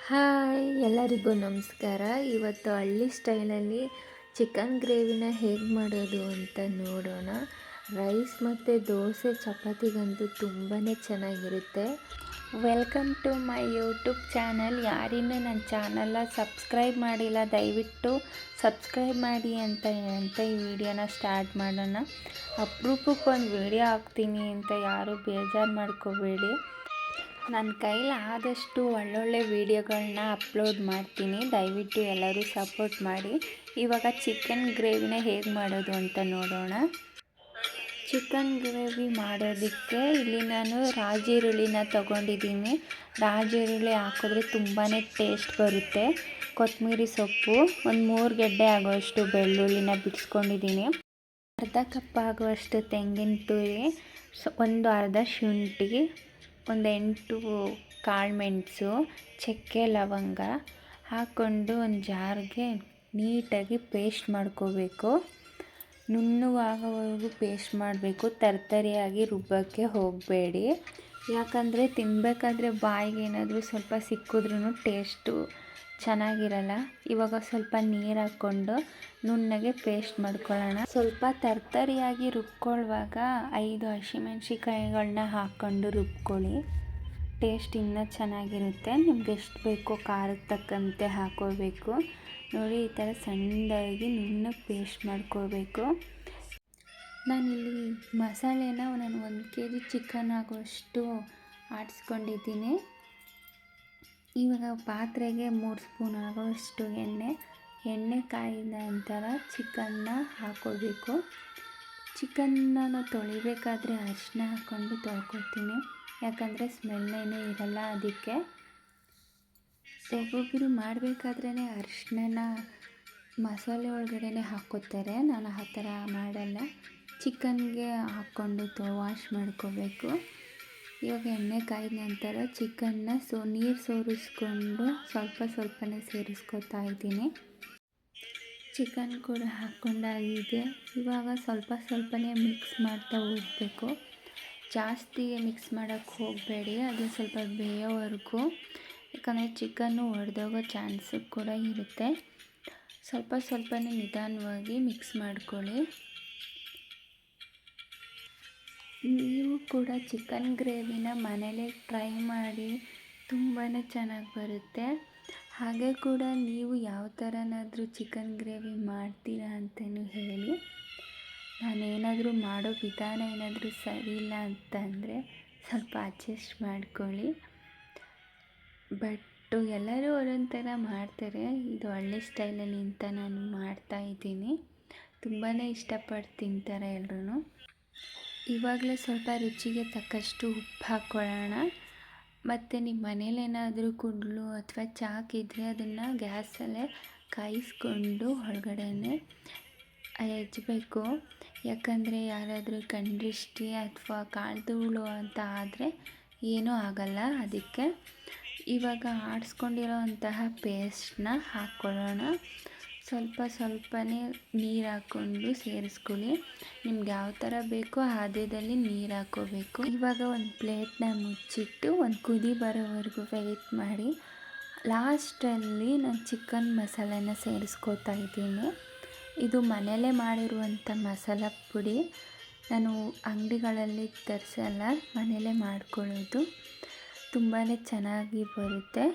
Hi ಎಲ್ಲರಿಗೂ ನಮಸ್ಕಾರ. ಇವತ್ತು ಹಳ್ಳಿ ಸ್ಟೈಲಲ್ಲಿ ಚಿಕನ್ ಗ್ರೇವಿನ ಹೇಗೆ ಮಾಡೋದು ಅಂತ ನೋಡೋಣ. ರೈಸ್ ಮತ್ತು ದೋಸೆ ಚಪಾತಿಗಂತೂ ತುಂಬಾ ಚೆನ್ನಾಗಿರುತ್ತೆ. Welcome to my YouTube channel. ಯಾರಿನ್ನೂ ನನ್ನ ಚಾನಲ್ನ ಸಬ್ಸ್ಕ್ರೈಬ್ ಮಾಡಿಲ್ಲ ದಯವಿಟ್ಟು ಸಬ್ಸ್ಕ್ರೈಬ್ ಮಾಡಿ ಅಂತ ಈ ವಿಡಿಯೋನ ಸ್ಟಾರ್ಟ್ ಮಾಡೋಣ. ಅಪರೂಪಕ್ಕೆ ಒಂದು ವಿಡಿಯೋ ಹಾಕ್ತೀನಿ ಅಂತ ಯಾರೂ ಬೇಜಾರು ಮಾಡ್ಕೋಬೇಡಿ. ನನ್ನ ಕೈಲಿ ಆದಷ್ಟು ಒಳ್ಳೊಳ್ಳೆ ವೀಡಿಯೋಗಳನ್ನ ಅಪ್ಲೋಡ್ ಮಾಡ್ತೀನಿ, ದಯವಿಟ್ಟು ಎಲ್ಲರೂ ಸಪೋರ್ಟ್ ಮಾಡಿ. ಇವಾಗ ಚಿಕನ್ ಗ್ರೇವಿನ ಹೇಗೆ ಮಾಡೋದು ಅಂತ ನೋಡೋಣ. ಚಿಕನ್ ಗ್ರೇವಿ ಮಾಡೋದಕ್ಕೆ ಇಲ್ಲಿ ನಾನು ರಾಜೀರುಳ್ಳಿನ ತೊಗೊಂಡಿದ್ದೀನಿ. ರಾಜೀರುಳ್ಳಿ ಹಾಕಿದ್ರೆ ತುಂಬಾ ಟೇಸ್ಟ್ ಬರುತ್ತೆ. ಕೊತ್ತಂಬರಿ ಸೊಪ್ಪು, ಒಂದು 3 ಗೆಡ್ಡೆ ಆಗೋಷ್ಟು ಬೆಳ್ಳುಳ್ಳಿನ ಬಿಡಿಸ್ಕೊಂಡಿದ್ದೀನಿ. ಅರ್ಧ ಕಪ್ ಆಗುವಷ್ಟು ತೆಂಗಿನ ತುರಿ, ಒಂದು ಅರ್ಧ ಶುಂಠಿ, ಒಂದು 8 ಕಾಳುಮೆಣಸು, ಚಕ್ಕೆ ಲವಂಗ ಹಾಕ್ಕೊಂಡು ಒಂದು ಜಾರ್ಗೆ ನೀಟಾಗಿ ಪೇಸ್ಟ್ ಮಾಡ್ಕೋಬೇಕು. ನುಣ್ಣಗಾಗೋವರೆಗೂ ಪೇಸ್ಟ್ ಮಾಡಬೇಕು, ತರ್ತರಿಯಾಗಿ ರುಬ್ಬಕ್ಕೆ ಹೋಗಬೇಡಿ. ಯಾಕಂದರೆ ತಿನ್ನಬೇಕಾದ್ರೆ ಬಾಯಿಗೆ ಏನಾದರೂ ಸ್ವಲ್ಪ ಸಿಕ್ಕಿದ್ರೂ ಟೇಸ್ಟು ಚೆನ್ನಾಗಿರಲ್ಲ. ಇವಾಗ ಸ್ವಲ್ಪ ನೀರು ಹಾಕ್ಕೊಂಡು ನುಣ್ಣಗೆ ಪೇಸ್ಟ್ ಮಾಡ್ಕೊಳ್ಳೋಣ. ಸ್ವಲ್ಪ ತರ್ತರಿಯಾಗಿ ರುಬ್ಕೊಳ್ಳುವಾಗ 5 ಹಸಿಮೆಣ್ಸಿಕಾಯಿಗಳನ್ನ ಹಾಕ್ಕೊಂಡು ರುಬ್ಕೊಳ್ಳಿ, ಟೇಸ್ಟ್ ಇನ್ನೂ ಚೆನ್ನಾಗಿರುತ್ತೆ. ನಿಮ್ಗೆ ಎಷ್ಟು ಬೇಕೋ ಖಾರಕ್ಕೆ ತಕ್ಕಂತೆ ಹಾಕ್ಕೋಬೇಕು. ನೋಡಿ, ಈ ಥರ ಸಣ್ಣದಾಗಿ ನುಣ್ಣಗೆ ಪೇಸ್ಟ್ ಮಾಡ್ಕೋಬೇಕು. ನಾನಿಲ್ಲಿ ಮಸಾಲೆನ ನಾನು 1 kg ಚಿಕನ್ ಆಗುವಷ್ಟು ಆಡಿಸ್ಕೊಂಡಿದ್ದೀನಿ. ಇವಾಗ ಪಾತ್ರೆಗೆ 3 ಸ್ಪೂನ್ ಆಗೋಷ್ಟು ಎಣ್ಣೆ ಕಾಯಿದ ನಂತರ ಚಿಕನ್ನ ಹಾಕ್ಕೋಬೇಕು. ಚಿಕನ್ನ ತೊಳಿಬೇಕಾದ್ರೆ ಅರಿಶಿನ ಹಾಕ್ಕೊಂಡು ತೊಳ್ಕೊತೀನಿ, ಯಾಕಂದರೆ ಸ್ಮೆಲ್ ಏನೂ ಇರಲ್ಲ. ಅದಕ್ಕೆ ಒಬ್ಬೊಬ್ಬರು ಮಾಡಬೇಕಾದ್ರೇ ಅರಿಶಿನ ಮಸಾಲೆ ಒಳಗಡೆ ಹಾಕ್ಕೋತಾರೆ, ನಾನು ಆ ಥರ ಮಾಡಲ್ಲ. ಚಿಕನ್ಗೆ ಹಾಕ್ಕೊಂಡು ವಾಶ್ ಮಾಡ್ಕೋಬೇಕು. ಇವಾಗ ಎಣ್ಣೆ ಕಾಯ್ದ ನಂತರ ಚಿಕನ್ನ ನೀರು ಸೋರಿಸ್ಕೊಂಡು ಸ್ವಲ್ಪನೇ ಸೇರಿಸ್ಕೊತಾ ಇದ್ದೀನಿ. ಚಿಕನ್ ಕೂಡ ಹಾಕ್ಕೊಂಡಾಗಿದೆ. ಇವಾಗ ಸ್ವಲ್ಪನೇ ಮಿಕ್ಸ್ ಮಾಡ್ತಾ ಹೋಗಬೇಕು. ಜಾಸ್ತಿ ಮಿಕ್ಸ್ ಮಾಡೋಕ್ಕೆ ಹೋಗಬೇಡಿ, ಅದು ಸ್ವಲ್ಪ ಬೇಯೋವರೆಗೂ. ಯಾಕಂದರೆ ಚಿಕನ್ನು ಒಡೆದೋಗೋ ಚಾನ್ಸು ಕೂಡ ಇರುತ್ತೆ. ಸ್ವಲ್ಪನೇ ನಿಧಾನವಾಗಿ ಮಿಕ್ಸ್ ಮಾಡ್ಕೊಳ್ಳಿ. ನೀವು ಕೂಡ ಚಿಕನ್ ಗ್ರೇವಿನ ಮನೇಲೇ ಟ್ರೈ ಮಾಡಿ, ತುಂಬಾ ಚೆನ್ನಾಗಿ ಬರುತ್ತೆ. ಹಾಗೆ ಕೂಡ ನೀವು ಯಾವ ಥರನಾದರೂ ಚಿಕನ್ ಗ್ರೇವಿ ಮಾಡ್ತೀರಾ ಅಂತಲೂ ಹೇಳಿ. ನಾನೇನಾದರೂ ಮಾಡೋ ವಿಧಾನ ಏನಾದರೂ ಸರಿ ಇಲ್ಲ ಅಂತಂದರೆ ಸ್ವಲ್ಪ ಅಡ್ಜಸ್ಟ್ ಮಾಡ್ಕೊಳ್ಳಿ. ಬಟ್ಟು ಎಲ್ಲರೂ ಒಂದೊಂದು ಥರ ಮಾಡ್ತಾರೆ, ಇದು ಹಳ್ಳಿ ಸ್ಟೈಲಲ್ಲಿ ಅಂತ ನಾನು ಮಾಡ್ತಾಯಿದ್ದೀನಿ. ತುಂಬಾ ಇಷ್ಟಪಟ್ಟು ತಿಂತಾರೆ ಎಲ್ಲರೂ. ಇವಾಗಲೇ ಸ್ವಲ್ಪ ರುಚಿಗೆ ತಕ್ಕಷ್ಟು ಉಪ್ಪು ಹಾಕ್ಕೊಳ್ಳೋಣ. ಮತ್ತು ನಿಮ್ಮ ಮನೇಲೇನಾದರೂ ಕುಡ್ಲು ಅಥವಾ ಚಾಕಿದ್ರೆ ಅದನ್ನು ಗ್ಯಾಸಲ್ಲೇ ಕಾಯಿಸ್ಕೊಂಡು ಒಳಗಡೆನೆ ಹೆಜ್ಬೇಕು. ಯಾಕಂದರೆ ಯಾರಾದರೂ ಕಣ್ದೃಷ್ಟಿ ಅಥವಾ ಕಾಲ್ಧೂಳು ಅಂತ ಆದರೆ ಏನೂ ಆಗಲ್ಲ. ಅದಕ್ಕೆ ಇವಾಗ ಆಡಿಸ್ಕೊಂಡಿರೋ ಅಂತಹ ಪೇಸ್ಟನ್ನ ಹಾಕ್ಕೊಳ್ಳೋಣ. ಸ್ವಲ್ಪನೇ ನೀರು ಹಾಕ್ಕೊಂಡು ಸೇರಿಸ್ಕೊಳ್ಳಿ. ನಿಮ್ಗೆ ಯಾವ ಥರ ಬೇಕೋ ಹದದಲ್ಲಿ ನೀರು ಹಾಕ್ಕೋಬೇಕು. ಇವಾಗ ಒಂದು ಪ್ಲೇಟ್ನ ಮುಚ್ಚಿಟ್ಟು ಒಂದು ಕುದಿ ಬರೋವರೆಗೂ ವೆಯ್ಟ್ ಮಾಡಿ. ಲಾಸ್ಟಲ್ಲಿ ನಾನು ಚಿಕನ್ ಮಸಾಲೆನ ಸೇರಿಸ್ಕೋತಾ ಇದ್ದೀನಿ. ಇದು ಮನೆಯಲ್ಲೇ ಮಾಡಿರುವಂಥ ಮಸಾಲ ಪುಡಿ, ನಾನು ಅಂಗಡಿಗಳಲ್ಲಿ ತರಿಸಲ್ಲ, ಮನೆಯಲ್ಲೇ ಮಾಡ್ಕೊಳ್ಳೋದು. ತುಂಬಾ ಚೆನ್ನಾಗಿ ಬರುತ್ತೆ.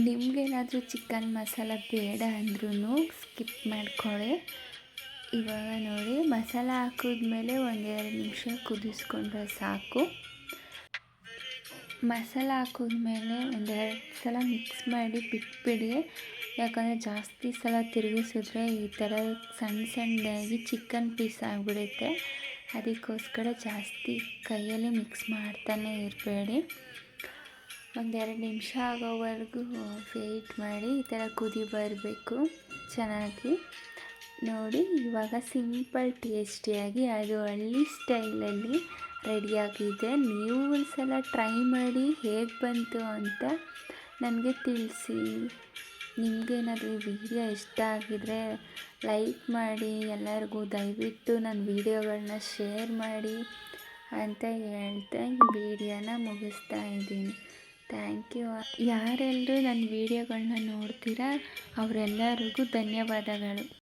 ನಿಮಗೇನಾದರೂ ಚಿಕನ್ ಮಸಾಲ ಬೇಡ ಅಂದ್ರೂ ಸ್ಕಿಪ್ ಮಾಡ್ಕೊಳ್ಳಿ. ಇವಾಗ ನೋಡಿ, ಮಸಾಲ ಹಾಕಿದ್ಮೇಲೆ 1-2 ನಿಮಿಷ ಕುದಿಸ್ಕೊಂಡ್ರೆ ಸಾಕು. ಮಸಾಲ ಹಾಕಿದ್ಮೇಲೆ 1-2 ಸಲ ಮಿಕ್ಸ್ ಮಾಡಿ ಬಿಟ್ಬಿಡಿ. ಯಾಕಂದರೆ ಜಾಸ್ತಿ ಸಲ ತಿರುಗಿಸಿದ್ರೆ ಈ ಥರ ಸಣ್ಣದಾಗಿ ಚಿಕನ್ ಪೀಸ್ ಆಗಿಬಿಡುತ್ತೆ. ಅದಕ್ಕೋಸ್ಕರ ಜಾಸ್ತಿ ಕೈಯಲ್ಲಿ ಮಿಕ್ಸ್ ಮಾಡ್ತಾನೆ ಇರಬೇಡಿ. 1-2 ನಿಮಿಷ ಆಗೋವರೆಗೂ ವೆಯ್ಟ್ ಮಾಡಿ. ಈ ಥರ ಕುದಿ ಬರಬೇಕು ಚೆನ್ನಾಗಿ. ನೋಡಿ, ಇವಾಗ ಸಿಂಪಲ್ ಟೇಸ್ಟಿಯಾಗಿ ಅದು ಹಳ್ಳಿ ಸ್ಟೈಲಲ್ಲಿ ರೆಡಿಯಾಗಿದೆ. ನೀವು ಒಂದು ಸಲ ಟ್ರೈ ಮಾಡಿ ಹೇಗೆ ಬಂತು ಅಂತ ನನಗೆ ತಿಳಿಸಿ. ನಿಮಗೇನಾದರೂ ವಿಡಿಯೋ ಇಷ್ಟ ಆಗಿದರೆ ಲೈಕ್ ಮಾಡಿ, ಎಲ್ಲರಿಗೂ ದಯವಿಟ್ಟು ನನ್ನ ವಿಡಿಯೋಗಳನ್ನ ಶೇರ್ ಮಾಡಿ ಅಂತ ಹೇಳ್ತಾ ಈ ವಿಡಿಯೋನ ಮುಗಿಸ್ತಾ ಇದ್ದೀನಿ. Thank you. ಯಾರೆಲ್ಲರೂ ನನ್ನ ವೀಡಿಯೋಗಳನ್ನ ನೋಡ್ತೀರಾ ಅವರೆಲ್ಲರಿಗೂ ಧನ್ಯವಾದಗಳು.